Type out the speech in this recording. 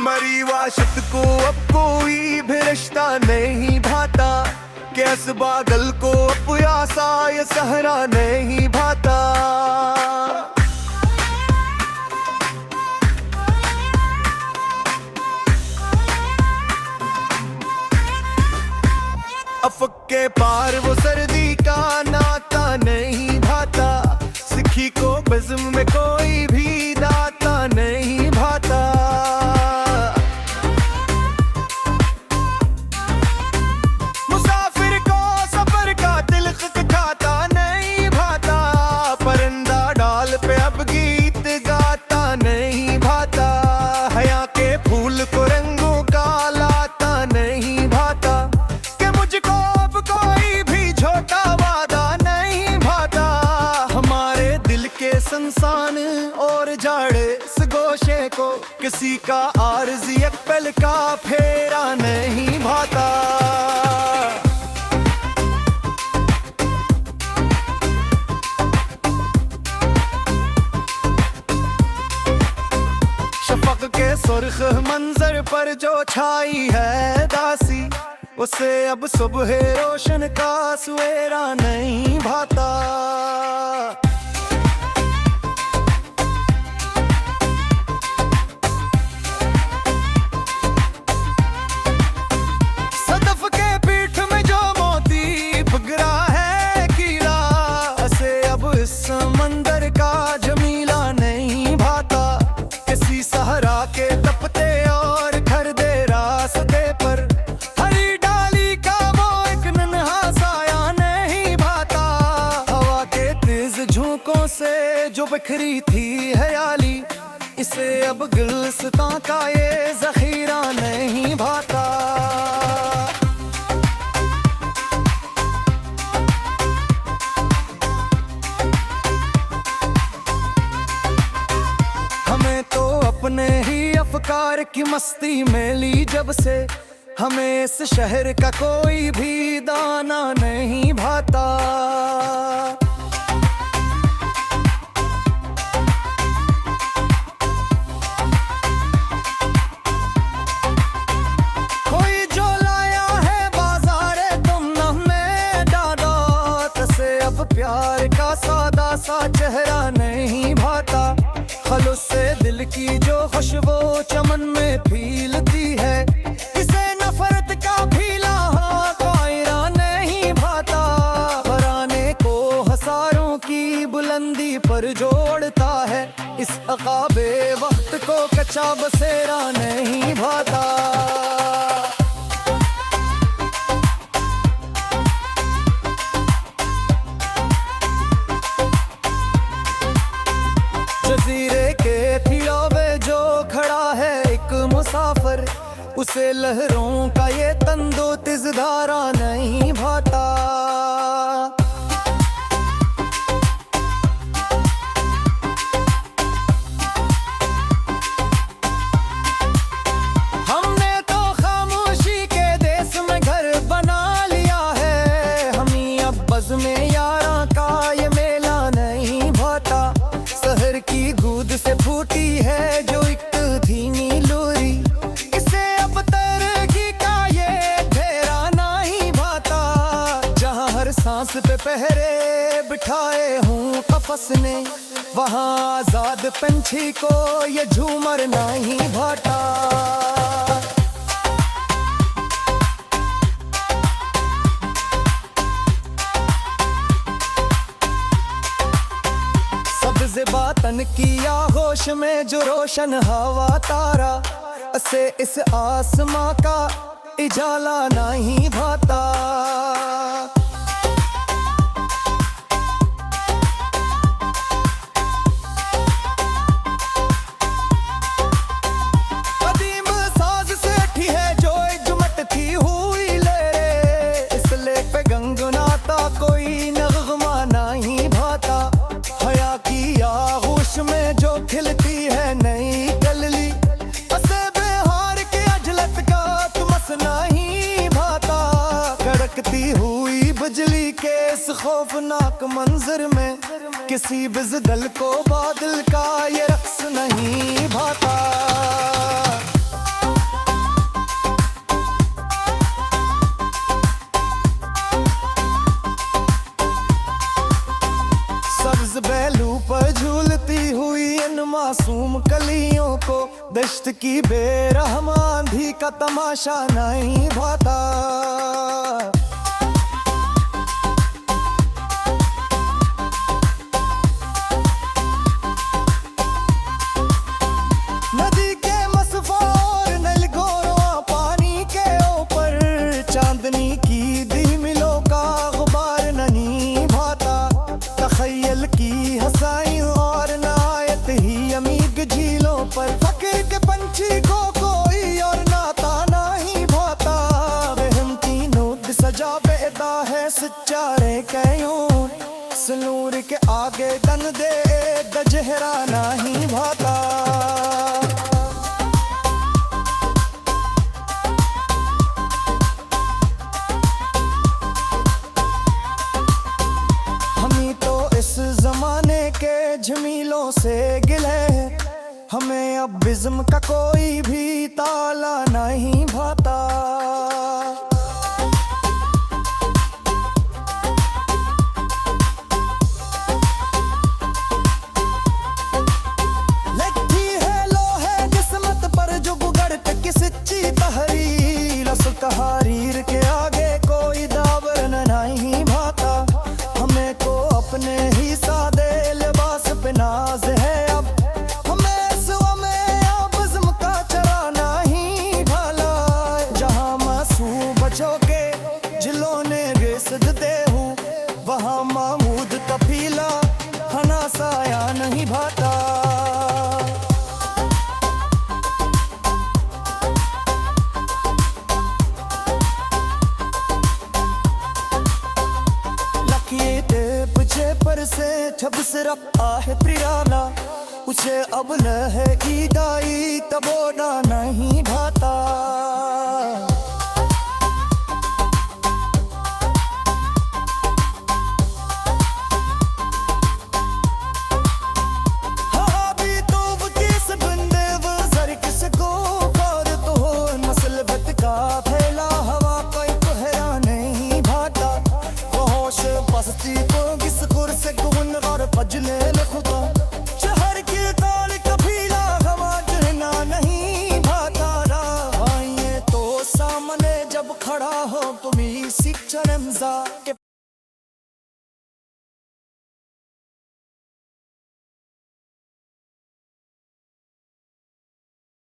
मरी वाशत को अब कोई भी रिश्ता नहीं भाता, कैस बादल को अब आसा ये सहरा नहीं भाता। अफक के पार वो सर्दी का नाता नहीं भाता, सिखी को बज़्म में कोई भी दाता नहीं भाता। मुसाफिर को सफर का तिलक खाता नहीं भाता, परिंदा डाल पे अब गीत गाता नहीं भाता। हया के फूल को रंगों का लाता नहीं भाता, कि मुझको अब कोई भी छोटा वादा नहीं भाता। हमारे दिल के संसान और जाड़े इस गोशे को किसी का आरज़ी एक पल का फेरा नहीं भाता। शफक के सुर्ख मंजर पर जो छाई है दासी, उसे अब सुबह रोशन का सवेरा नहीं भाता। सदफ के पीठ में जो मोती फुकरा है कीला, उसे अब इस समंदर का जमीला नहीं भाता। किसी सहरा के तपते और घर दे रास्ते पर हरी डाली का वो एक नन्हा साया नहीं भाता। हवा के तेज झोंकों से जो बिखरी थी हयाली, इसे अब गुलिस्तां का ये जखीरा नहीं भाता। हमें तो अपने ही अफकार की मस्ती में ली जब से, हमें इस शहर का कोई भी दाना नहीं भाता। कोई जो लाया है बाजारे तुम में डालो, तसे अब प्यार का सादा सा चेहरा नहीं भाता। खलूस से दिल की जो खुशबू चमन में फीलती है, इसे नफरत का फीला कोयरा नहीं भाता। फराने को हजारों की बुलंदी पर जोड़ता है, इस अकाबे वक्त को कच्चा बसेरा नहीं भाता। जजीरे के थिड़ों जो खड़ा है एक मुसाफिर, उसे लहरों का ये तंदो तिज धारा नहीं भाता। हमने तो खामोशी के देश में घर बना लिया है, हम ही अब बज़ में यारा का ये मेला नहीं भाता। शहर की गूद से फूटी है जो एक धीमी लोरी, इसे अब तरक्की का ये घेरा नहीं भाता। जहाँ हर सांस पे पहरे बिठाए हूँ कफस ने, वहाँ आजाद पंछी को ये झूमर नहीं भाता। बातन किया होश में जो रोशन हवा तारा, असे इस आसमां का इजाला नहीं भाता। कदीम साज से अठी है जो जुमत थी हुई ले रे, इस लेख पे गंगनाता कोई नगमा नहीं भाता। हया की आगोश में जो खिलती है नई कलली, असे बिहार के अजलत का तुमस नहीं भाता। कड़कती हुई बिजली के इस खौफनाक मंजर में, किसी बिजदल को बादल का ये रक्स नहीं भाता। दश्त की बेरहम आंधी का तमाशा नहीं भाता। नदी के मसफा और नलगोरवा पानी के ऊपर चांदनी की दिमिलों का गुबार नहीं भाता। तखय्युल की हंसाई और नायत ही अमीग झीलों पर फकीर के पंछी को कोई और नाता नहीं भाता। वहम की नोट सजा बेदा है सच्चारे कयूं सनूर के आगे दन दे दजहरा नहीं भाता। इस जमाने के झमीलों से गिले हमें अब बिज़्म का कोई भी ताला नहीं भाता। लिखी है लोहे किस्मत पर जो गुगड़ की सच्ची तहरीर असल तहरीर के आगे कोई दावर नहीं भाता। हमें को अपने ही सादे लिबास पे नाज है अब हमें सुआ में अब बज़्म का चराना ही भाला। जहाँ मासूम बच्चों के जिलों ने सजदे हूँ वहाँ महमूद तफीला हना साया नहीं भाता। पर से छब सिर्फ आहे प्रियाला उसे अब न है ईदाई तबोना नहीं भाता। हाँ भी तो किस बंदे वो जर किस को कर तो नस्ल बत का फैला हवा कोई कोहरा नहीं भाता। होश बस्ती को से गुन और फजले खुदा शहर की ताल कफीला हवा जहना नहीं भाता। आइए तो सामने जब खड़ा हो तुम्ही सीख चरमजा के